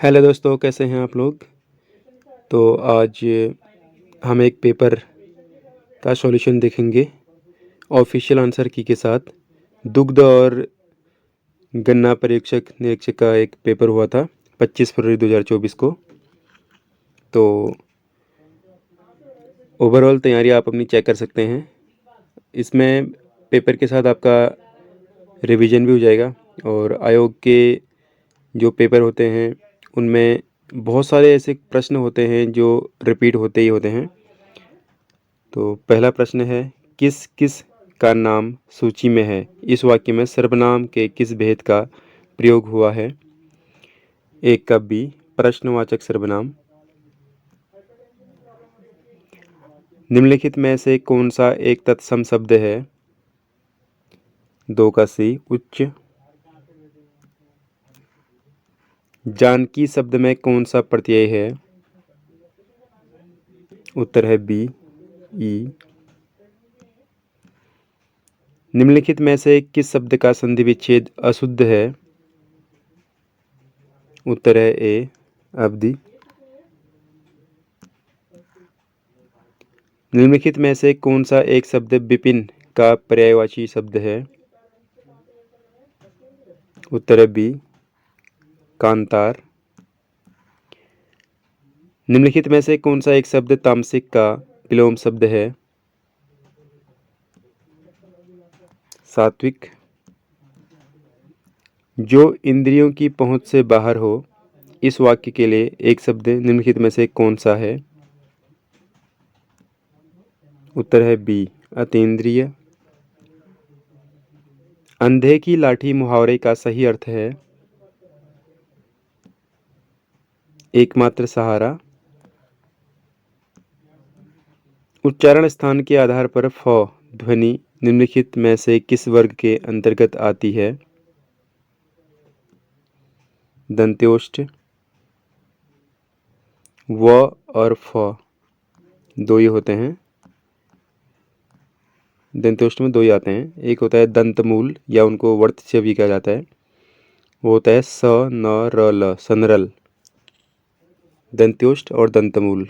Hello दोस्तों, कैसे हैं आप लोग। तो आज हम एक पेपर का सॉल्यूशन देखेंगे ऑफिशियल आंसर की के साथ। दुग्ध और गन्ना परीक्षक निरीक्षक का एक पेपर हुआ था 25 फरवरी 2024 को। तो ओवरऑल तैयारी आप अपनी चेक कर सकते हैं। इसमें पेपर के साथ आपका रिवीजन भी हो जाएगा और आयोग के जो पेपर होते हैं उनमें बहुत सारे ऐसे प्रश्न होते हैं जो रिपीट होते ही होते हैं। तो पहला प्रश्न है, किस किस का नाम सूची में है। इस वाक्य में सर्वनाम के किस भेद का प्रयोग हुआ है। एक का बी, प्रश्नवाचक सर्वनाम। निम्नलिखित में से कौन सा एक तत्सम शब्द है। दो का सी, उच्च। जानकी शब्द में कौन सा प्रत्यय है। उत्तर है बी, ई। निम्नलिखित में से किस शब्द का संधि विच्छेद अशुद्ध है। उत्तर है ए, अवधि। निम्नलिखित में से कौन सा एक शब्द विपिन का पर्यायवाची शब्द है। उत्तर है बी, कांतार। निम्नलिखित में से कौन सा एक शब्द तामसिक का विलोम शब्द है। सात्विक। जो इंद्रियों की पहुंच से बाहर हो, इस वाक्य के लिए एक शब्द निम्नलिखित में से कौन सा है। उत्तर है बी, अतीन्द्रिय। अंधे की लाठी मुहावरे का सही अर्थ है एकमात्र सहारा। उच्चारण स्थान के आधार पर फ ध्वनि निम्नलिखित में से किस वर्ग के अंतर्गत आती है। दंत्योष्ठ। व और फ दो ही होते हैं। दंत्योष्ठ में दो ही आते हैं। एक होता है दंतमूल या उनको वर्तस्य भी कहा जाता है, वो होता है स न र ल, सनरल। दंत्योष्ठ और दंतमूल।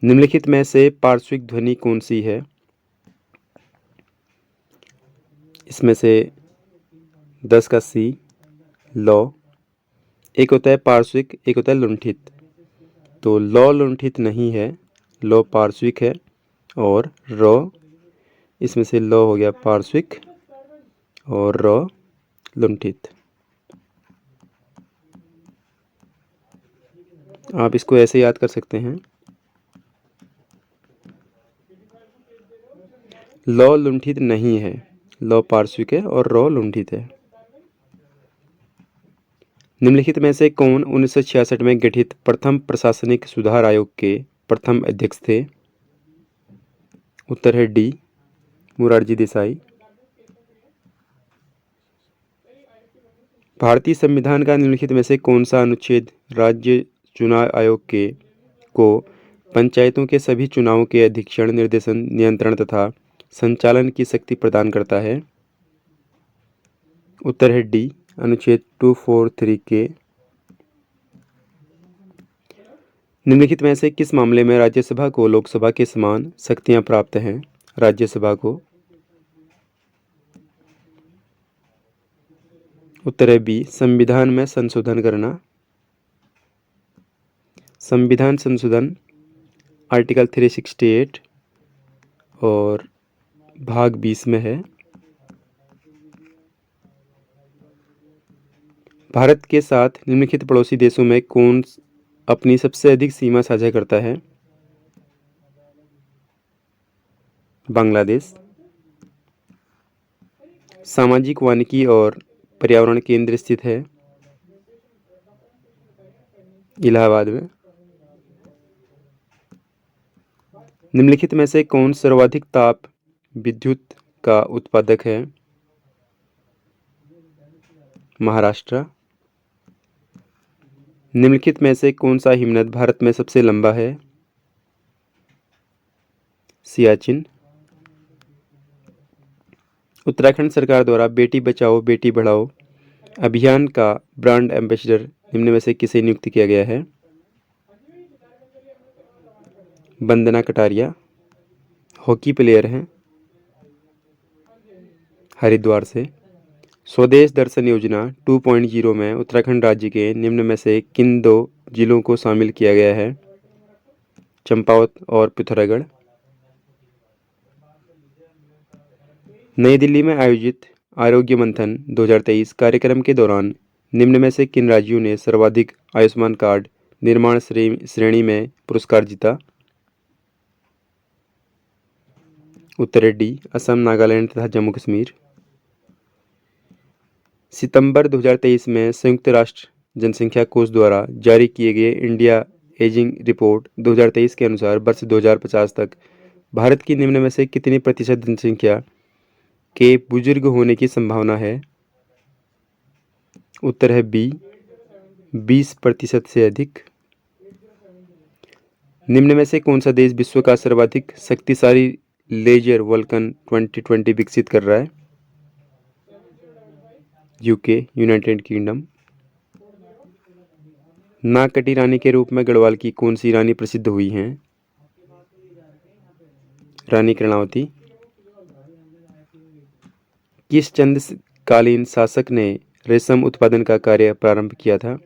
निम्नलिखित में से पार्श्विक ध्वनि कौन सी है। इसमें से 10 का सी, लौ। एक होता है पार्श्विक, एक होता है लुंठित। तो लौ लुंठित नहीं है, लौ पार्श्विक है। और र, इसमें से लौ हो गया पार्श्विक और र लुंठित। आप इसको ऐसे याद कर सकते हैं, लौ लुंठित नहीं है, लौ पार्श्विक है और र लुंठित है। निम्नलिखित में से कौन 1966 में गठित प्रथम प्रशासनिक सुधार आयोग के प्रथम अध्यक्ष थे। उत्तर है डी, मोरारजी देसाई। भारतीय संविधान का निम्नलिखित में से कौन सा अनुच्छेद राज्य चुनाव आयोग के को पंचायतों के सभी चुनावों के अधीक्षण, निर्देशन, नियंत्रण तथा संचालन की शक्ति प्रदान करता है। उत्तर है डी, अनुच्छेद 243 के। निम्नलिखित में से किस मामले में राज्यसभा को लोकसभा के समान शक्तियां प्राप्त हैं। राज्यसभा को। उत्तर है बी, संविधान में संशोधन करना। संविधान संशोधन आर्टिकल 368 और भाग 20 में है। भारत के साथ निम्नलिखित पड़ोसी देशों में कौन अपनी सबसे अधिक सीमा साझा करता है। बांग्लादेश। सामाजिक वानिकी और पर्यावरण केंद्र स्थित है इलाहाबाद में। निम्नलिखित में से कौन सर्वाधिक ताप विद्युत का उत्पादक है। महाराष्ट्र। निम्नलिखित में से कौन सा हिमनद भारत में सबसे लंबा है। सियाचिन। उत्तराखंड सरकार द्वारा बेटी बचाओ बेटी पढ़ाओ अभियान का ब्रांड एम्बेसडर निम्न में से किसे नियुक्त किया गया है? वंदना कटारिया हॉकी प्लेयर हैं हरिद्वार से। स्वदेश दर्शन योजना 2.0 में उत्तराखंड राज्य के निम्न में से किन 2 जिलों को शामिल किया गया है? चंपावत और पिथौरागढ़। नई दिल्ली में आयोजित आरोग्य मंथन 2023 कार्यक्रम के दौरान निम्न में से किन राज्यों ने सर्वाधिक आयुष्मान कार्ड निर्माण श्रेणी में पुरस्कार जीता? उत्तर है डी, असम, नागालैंड तथा जम्मू कश्मीर। सितंबर 2023 में संयुक्त राष्ट्र जनसंख्या कोष द्वारा जारी किए गए इंडिया एजिंग रिपोर्ट 2023 के अनुसार वर्ष 2050 तक भारत की निम्न में से कितनी प्रतिशत जनसंख्या के बुजुर्ग होने की संभावना है? उत्तर है बी, 20% से अधिक। निम्न में से कौन सा देश विश्व का सर्वाधिक शक्तिशाली लेजर वल्कन 2020 विकसित कर रहा है? UK, United kingdom. नाग कटी रानी के रूप में गढ़वाल की कौन सी रानी प्रसिद्ध हुई हैं? रानी कर्णावती। किस चंद्रकालीन शासक ने रेशम उत्पादन का कार्य प्रारंभ किया था?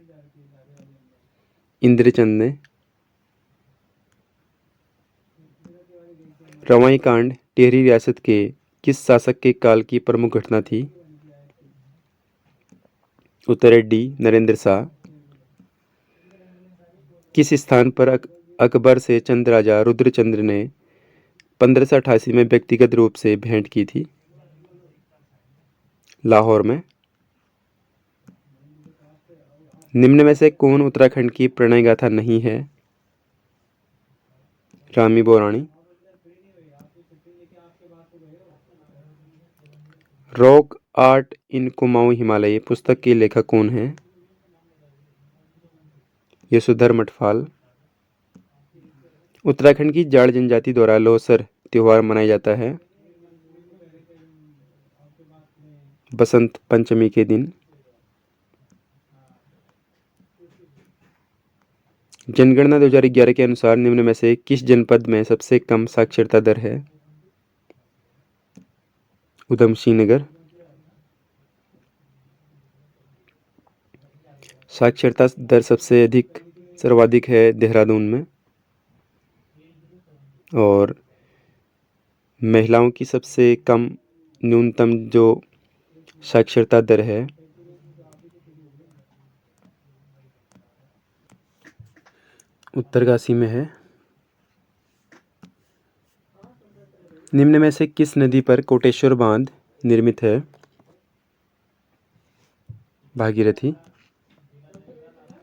इंद्रचंद ने। रवाई कांड टिहरी रियासत के किस शासक के काल की प्रमुख घटना थी? उत्तर है डी, नरेंद्र शाह। किस स्थान पर अकबर से चंद राजा रुद्रचंद्र ने 1588 में व्यक्तिगत रूप से भेंट की थी? लाहौर में। निम्न में से कौन उत्तराखंड की प्रणय गाथा नहीं है? Rami Baurani. Rock art in Kumaon Himalaya पुस्तक के लेखक कौन हैं? यशोधर मठपाल। उत्तराखंड की जाट जनजाति द्वारा लोसर त्योहार मनाया जाता है बसंत पंचमी के दिन। जनगणना 2011 के अनुसार निम्न में से किस जनपद में सबसे कम साक्षरता दर है? उधमसिंह नगर। साक्षरता दर सबसे सर्वाधिक है देहरादून में। और महिलाओं की सबसे कम न्यूनतम जो साक्षरता दर है उत्तरकाशी में है। निम्न में से किस नदी पर कोटेश्वर बांध निर्मित है? भागीरथी।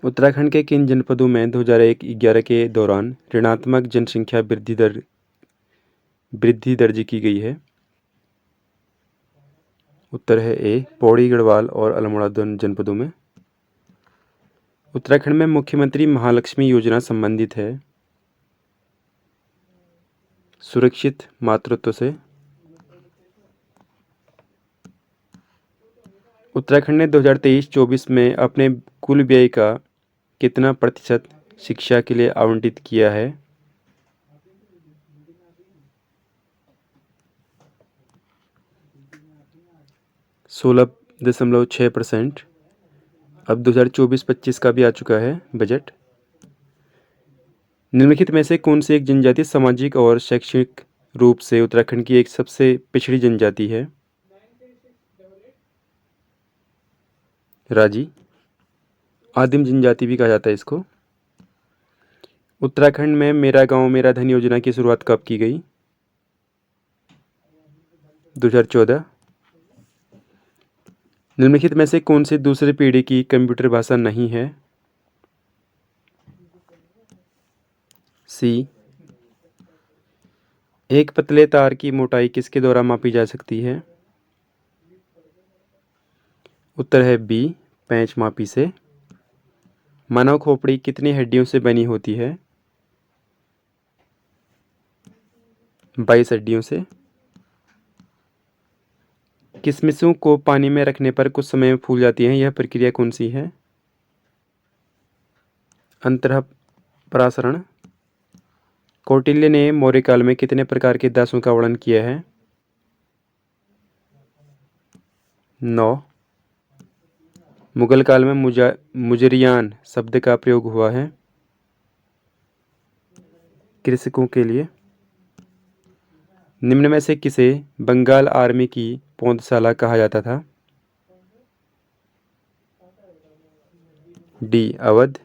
उत्तराखंड के किन जनपदों में 2011 के दौरान ऋणात्मक जनसंख्या वृद्धि दर्ज की गई है? उत्तर है ए, पौड़ी, गढ़वाल और अल्मोड़ा जनपदों में। उत्तराखंड में मुख्यमंत्री महालक्ष्मी योजना संबंधित है सुरक्षित मातृत्व से। उत्तराखंड ने 2023-24 में अपने कुल व्यय का कितना प्रतिशत शिक्षा के लिए आवंटित किया है? 16.6%। अब 2024-25 का भी आ चुका है बजट। निम्नलिखित में से कौन सी एक जनजाति सामाजिक और शैक्षणिक रूप से उत्तराखंड की एक सबसे पिछड़ी जनजाति है? राजी। आदिम जनजाति भी कहा जाता है इसको। उत्तराखंड में मेरा गांव मेरा धन योजना की शुरुआत कब की गई? 2014। निम्नलिखित में से कौन सी दूसरी पीढ़ी की कंप्यूटर भाषा नहीं है? सी। एक पतले तार की मोटाई किसके द्वारा मापी जा सकती है? उत्तर है बी, पेंच मापी से। मानव खोपड़ी कितनी हड्डियों से बनी होती है? 22 हड्डियों से। किशमिशों को पानी में रखने पर कुछ समय में फूल जाती हैं, यह प्रक्रिया कौन सी है? अंतः परासरण। कौटिल्य ने मौर्य काल में कितने प्रकार के दासों का वर्णन किया है? 9। मुगल काल में मुजरियान शब्द का प्रयोग हुआ है कृषकों के लिए। निम्न में से किसे बंगाल आर्मी की पौधशाला कहा जाता था? डी अवध।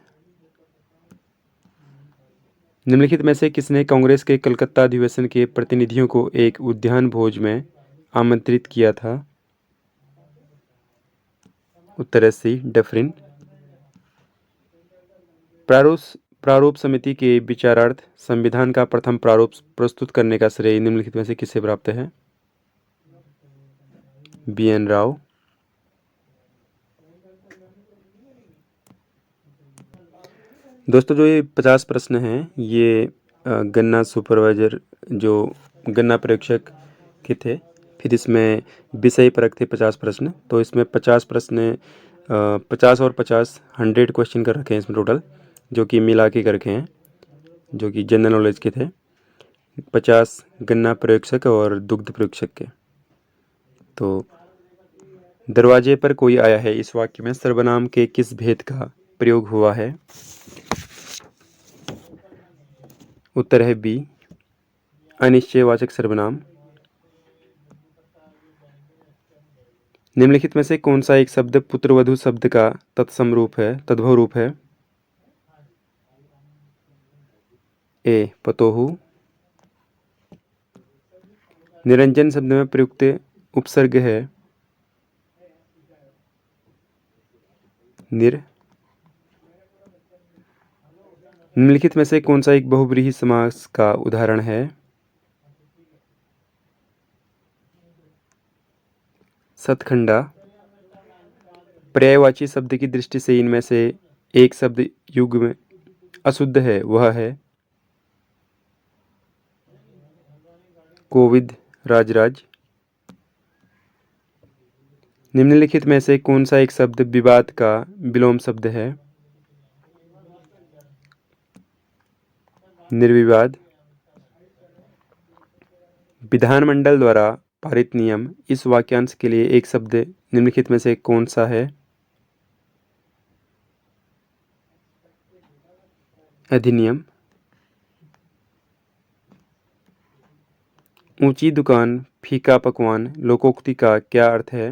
निम्नलिखित में से किसने कांग्रेस के कलकत्ता अधिवेशन के प्रतिनिधियों को एक उद्यान भोज में आमंत्रित किया था? उत्तर है सी डफरिन। प्रारूप समिति के विचारार्थ संविधान का प्रथम प्रारूप प्रस्तुत करने का श्रेय निम्नलिखित में से किसे प्राप्त है? BN राव। दोस्तों जो ये 50 प्रश्न हैं ये गन्ना सुपरवाइजर जो गन्ना परीक्षक के थे, फिर इसमें विषय परक थे 50 प्रश्न। तो इसमें 50 प्रश्न 50 और 50 100 क्वेश्चन कर रखे हैं इसमें टोटल, जो कि मिला के कर रखे हैं, जो कि जनरल नॉलेज के थे। 50 गन्ना परीक्षक और दुग्ध परीक्षक के। तो दरवाजे पर कोई आया है, इस वाक्य में सर्वनाम के किस भेद का प्रयोग हुआ है? उत्तर है बी अनिश्चयवाचक सर्वनाम। निम्नलिखित में से कौन सा एक शब्द पुत्रवधू शब्द का तत्सम रूप है, तद्भव रूप है? ए पतोहू। निरंजन शब्द में प्रयुक्त उपसर्ग है निर। निम्नलिखित में से कौन सा एक बहुव्रीहि समास का उदाहरण है? सतखंडा। पर्यायवाची शब्द की दृष्टि से इनमें से एक शब्द युग में अशुद्ध है, वह है कोविद राजराज। निम्नलिखित में से कौन सा एक शब्द विवाद का विलोम शब्द है? निर्विवाद। विधानमंडल द्वारा पारित नियम इस वाक्यांश के लिए एक शब्द निम्नलिखित में से कौन सा है? अधिनियम। ऊंची दुकान फीका पकवान लोकोक्ति का क्या अर्थ है?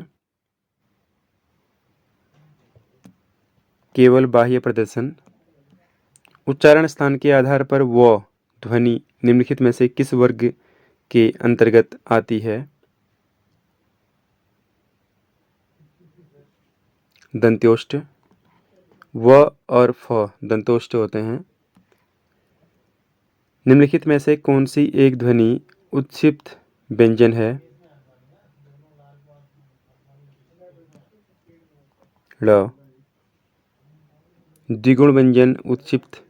केवल बाह्य प्रदर्शन। उच्चारण स्थान के आधार पर व ध्वनि निम्नलिखित में से किस वर्ग के अंतर्गत आती है? दंत्योष्ठ। व और फ दंतोष्ठ होते हैं। निम्नलिखित में से कौन सी एक ध्वनि उत्क्षिप्त व्यंजन है? ड़। द्विगुण व्यंजन उत्क्षिप्त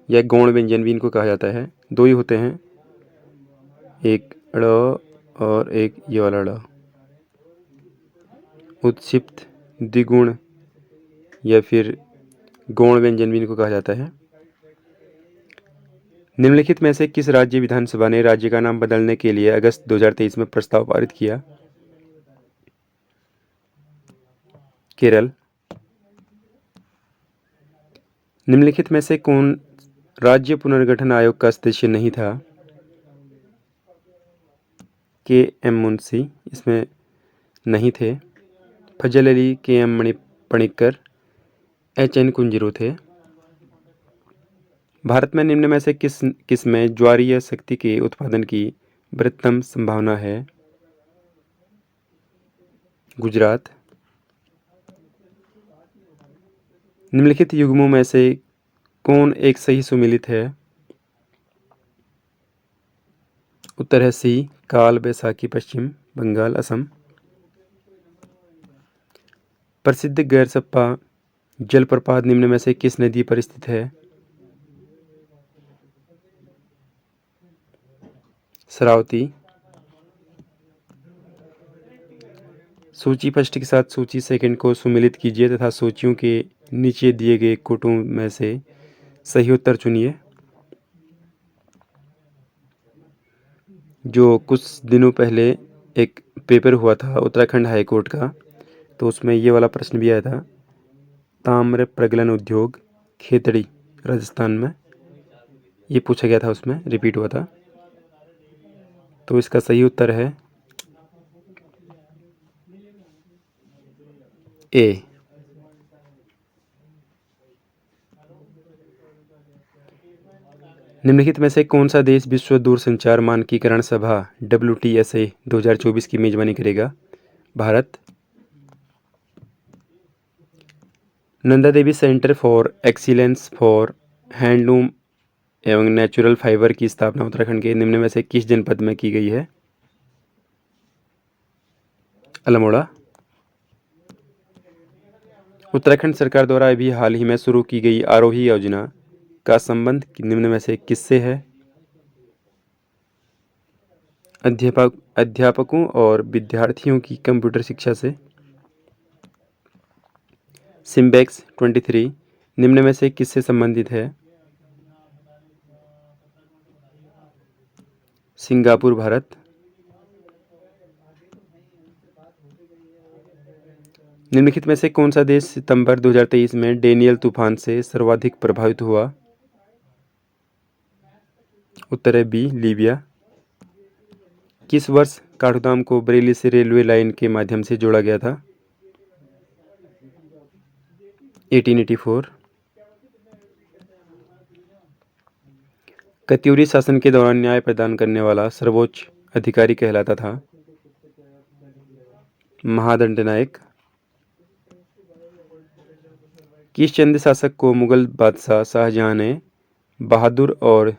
या गौण व्यंजन भी इनको कहा जाता है। दो ही होते हैं, एक ड़ और एक ये वाला ड़। उत्क्षिप्त, द्विगुण या फिर गौण व्यंजन भी इनको कहा जाता है। निम्नलिखित में से किस राज्य विधानसभा ने राज्य का नाम बदलने के लिए अगस्त 2023 में प्रस्ताव पारित किया? केरल। निम्नलिखित में से कौन राज्य पुनर्गठन आयोग का सदस्य नहीं था? KM मुंशी इसमें नहीं थे। फजल अली, KM पणिक्कर, HN कुंजरू थे। भारत में निम्न में से किस में ज्वारीय शक्ति के उत्पादन की बृहत्तम संभावना है? गुजरात। निम्नलिखित युग्मों में से कौन एक सही सुमेलित है? उत्तर है सी काल बैसाखी पश्चिम बंगाल असम। प्रसिद्ध गैरसप्पा जलप्रपात निम्न में से किस नदी पर स्थित है? शरावती। सूची फर्स्ट के साथ सूची सेकंड को सुमेलित कीजिए तथा सूचियों के नीचे दिए गए कोटों में से सही उत्तर चुनिए। जो कुछ दिनों पहले एक पेपर हुआ था उत्तराखंड हाई कोर्ट का, तो उसमें ये वाला प्रश्न भी आया था। ताम्र प्रगलन उद्योग खेतड़ी राजस्थान में, ये पूछा गया था, उसमें रिपीट हुआ था। तो इसका सही उत्तर है ए। निम्नलिखित में से कौन सा देश विश्व दूरसंचार मानकीकरण सभा WTSA 2024 की मेजबानी करेगा? Bharat. Nanda Devi centre for excellence for handloom एवं नेचुरल फाइबर की स्थापना उत्तराखंड के निम्न में से किस जनपद में की गई है? अल्मोड़ा। उत्तराखंड सरकार द्वारा अभी हाल ही में शुरू की गई आरोही योजना का संबंध निम्न में से किससे है? अध्यापकों और विद्यार्थियों की कंप्यूटर शिक्षा से। सिम्बेक्स 23 निम्न में से किससे संबंधित है? सिंगापुर, भारत। निम्नलिखित में से कौन सा देश सितंबर 2023 में डेनियल तूफान से सर्वाधिक प्रभावित हुआ? उत्तर है बी, लीबिया। किस वर्ष काठगोदाम को बरेली से रेलवे लाइन के माध्यम से जोड़ा गया था? 1884। कत्यूरी शासन के दौरान न्याय प्रदान करने वाला सर्वोच्च अधिकारी कहलाता था? महादंडनायक। किस चंद शासक को मुगल बादशाह शाहजहां ने बहादुर और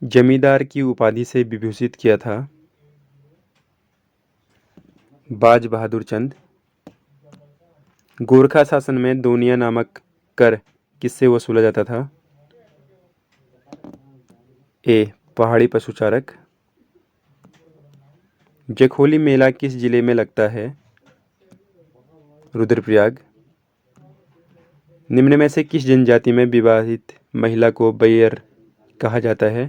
जमींदार की उपाधि से विभूषित किया था? बाज बहादुर चंद। गोरखा शासन में दोनिया नामक कर किससे वसूला जाता था? ए, पहाड़ी पशुचारक। जखोली मेला किस जिले में लगता है? रुद्रप्रयाग। निम्न में से किस जनजाति में विवाहित महिला को बैयर कहा जाता है?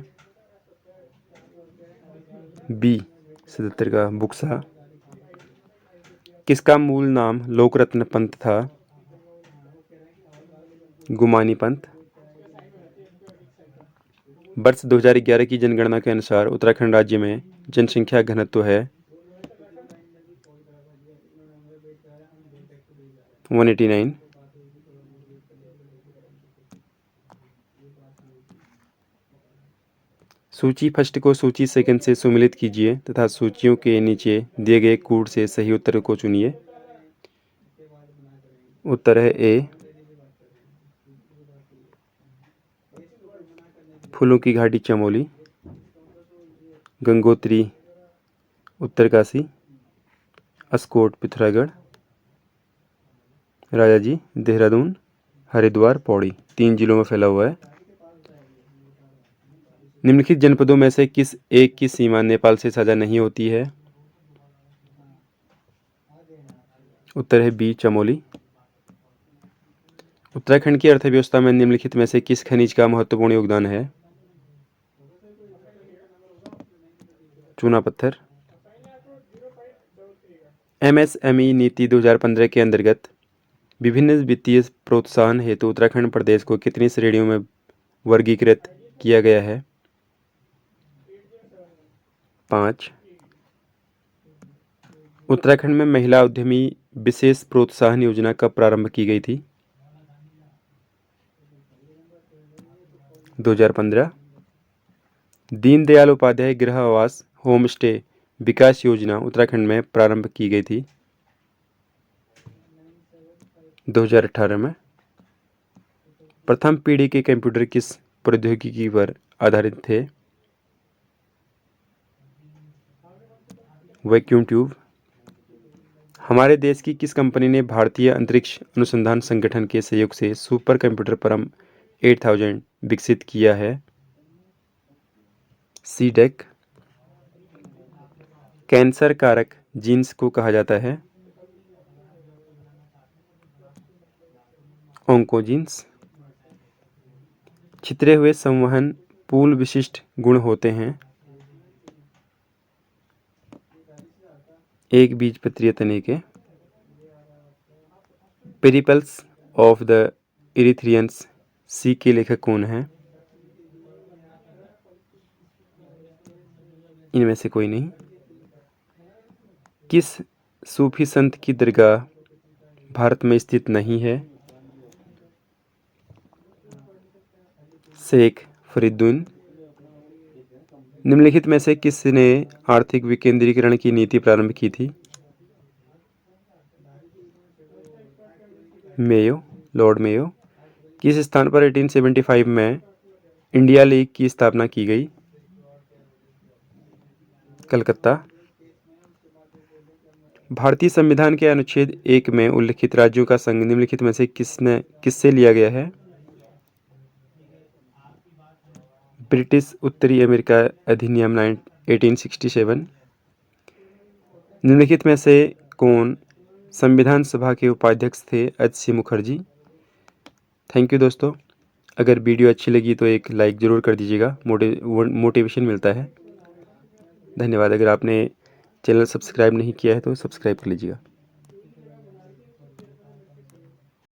बी, 77 का बुक्सा। किसका मूल नाम लोकरत्न पंत था? गुमानी पंत। वर्ष 2011 की जनगणना के अनुसार उत्तराखंड राज्य में जनसंख्या घनत्व है 189। सूची फर्स्ट को सूची सेकंड से सुमेलित कीजिए तथा सूचियों के नीचे दिए गए कूट से सही उत्तर को चुनिए। उत्तर है ए, फूलों की घाटी चमोली। गंगोत्री उत्तरकाशी। अस्कोट पिथौरागढ़। राजाजी देहरादून। हरिद्वार पौड़ी 3 जिलों में फैला हुआ है। निम्नलिखित जनपदों में से किस एक की सीमा नेपाल से साझा नहीं होती है? उत्तर है बी, चमोली। उत्तराखंड की अर्थव्यवस्था में निम्नलिखित में से किस खनिज का महत्वपूर्ण योगदान है? चूना पत्थर। MSME नीति 2015 के अंतर्गत विभिन्न वित्तीय प्रोत्साहन हेतु उत्तराखंड प्रदेश को कितनी श्रेणियों में वर्गीकृत किया गया है? 5। उत्तराखंड में महिला उद्यमी विशेष प्रोत्साहन योजना कब प्रारंभ की गई थी? 2015। दीनदयाल उपाध्याय गृह आवास होम स्टे विकास योजना उत्तराखंड में प्रारंभ की गई थी 2018 में। प्रथम पीढ़ी के कंप्यूटर किस प्रौद्योगिकी पर आधारित थे? Vacuum tube. हमारे देश की किस कंपनी ने भारतीय अंतरिक्ष अनुसंधान संगठन के सहयोग से सुपर कंप्यूटर परम 8000 विकसित किया है? सीडेक। कैंसर कारक जीन्स को कहा जाता है ऑन्कोजीन्स। छितरे हुए संवहन पूल विशिष्ट गुण होते हैं एक बीजपत्रीय तने के। पेरिपल्स ऑफ द इरिथ्रियंस सी के लेखक कौन हैं? इनमें से कोई नहीं। किस सूफी संत की दरगाह भारत में स्थित नहीं है? शेख फरीदुद्दीन। निम्नलिखित में से किसने आर्थिक विकेंद्रीकरण की नीति प्रारंभ की थी? Mayo, Lord Mayo. किस स्थान पर 1875 में इंडिया लीग की स्थापना की गई? कलकत्ता। भारतीय संविधान के अनुच्छेद 1 में उल्लिखित राज्यों का संघ निम्नलिखित में से किससे लिया गया है? ब्रिटिश उत्तरी अमेरिका अधिनियम 1867। निम्नलिखित में से कौन संविधान सभा के उपाध्यक्ष थे? एच.सी. मुखर्जी। थैंक यू दोस्तों। अगर वीडियो अच्छी लगी तो एक लाइक ज़रूर कर दीजिएगा, मोटिवेशन मिलता है। धन्यवाद। अगर आपने चैनल सब्सक्राइब नहीं किया है तो सब्सक्राइब कर लीजिएगा।